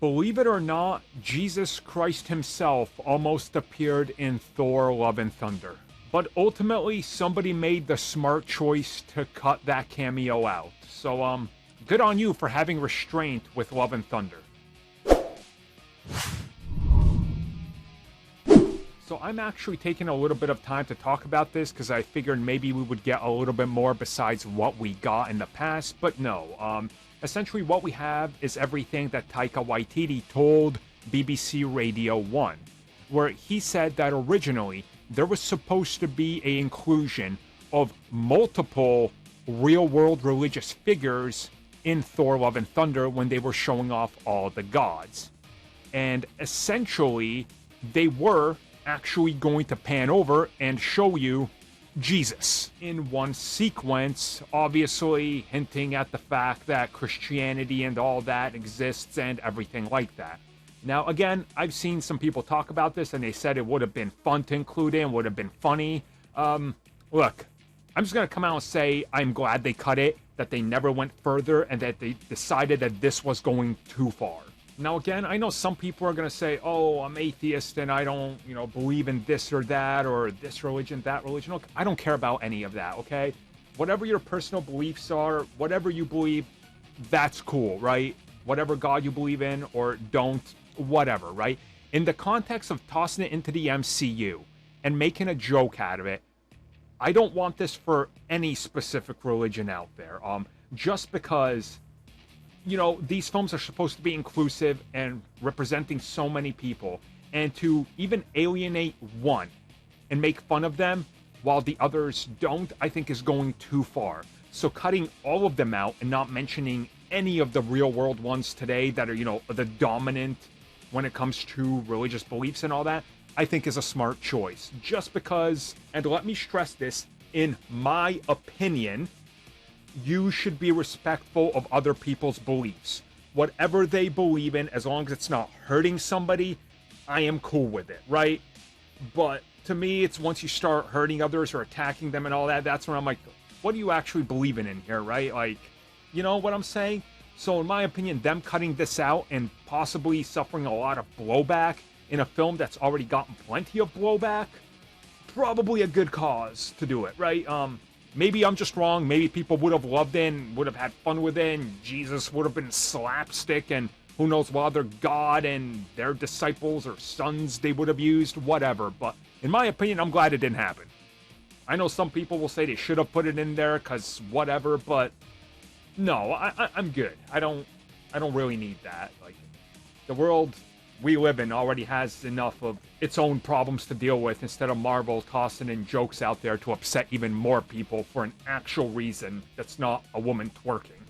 Believe it or not, Jesus Christ himself almost appeared in Thor Love and Thunder. But ultimately, somebody made the smart choice to cut that cameo out. So, good on you for having restraint with Love and Thunder. So I'm actually taking a little bit of time to talk about this because I figured maybe we would get a little bit more besides what we got in the past, but no. Essentially what we have is everything that Taika Waititi told BBC Radio 1, where he said that originally there was supposed to be an inclusion of multiple real-world religious figures in Thor Love and Thunder when they were showing off all the gods. And essentially, they were actually going to pan over and show you Jesus in one sequence, obviously hinting at the fact that Christianity and all that exists and everything like that. Now, again, I've seen some people talk about this and they said it would have been fun to include in, would have been funny. Look, I'm just going to come out and say I'm glad they cut it, that they never went further, and that they decided that this was going too far. Now, again, I know some people are going to say, oh, I'm atheist and I don't, believe in this or that or this religion, that religion. Look, I don't care about any of that, okay? Whatever your personal beliefs are, whatever you believe, that's cool, right? Whatever God you believe in or don't, whatever, right? In the context of tossing it into the MCU and making a joke out of it, I don't want this for any specific religion out there. Just because, these films are supposed to be inclusive and representing so many people, and to even alienate one and make fun of them while the others don't, I think is going too far. So cutting all of them out and not mentioning any of the real world ones today that are, the dominant when it comes to religious beliefs and all that, I think is a smart choice. Just because, and let me stress this, in my opinion, you should be respectful of other people's beliefs. Whatever they believe in, as long as it's not hurting somebody, I am cool with it, right? But to me, it's once you start hurting others or attacking them and all that, that's when I'm like, what are you actually believing in here, right? Like, you know what I'm saying? So in my opinion, them cutting this out and possibly suffering a lot of blowback in a film that's already gotten plenty of blowback, probably a good cause to do it, right? Maybe I'm just wrong. Maybe people would have loved it and would have had fun with it, and Jesus would have been slapstick, and who knows what other God and their disciples or sons they would have used, whatever. But in my opinion, I'm glad it didn't happen. I know some people will say they should have put it in there because whatever, but no, I'm good. I don't really need that. Like, the world we live in already has enough of its own problems to deal with instead of Marvel tossing in jokes out there to upset even more people for an actual reason that's not a woman twerking.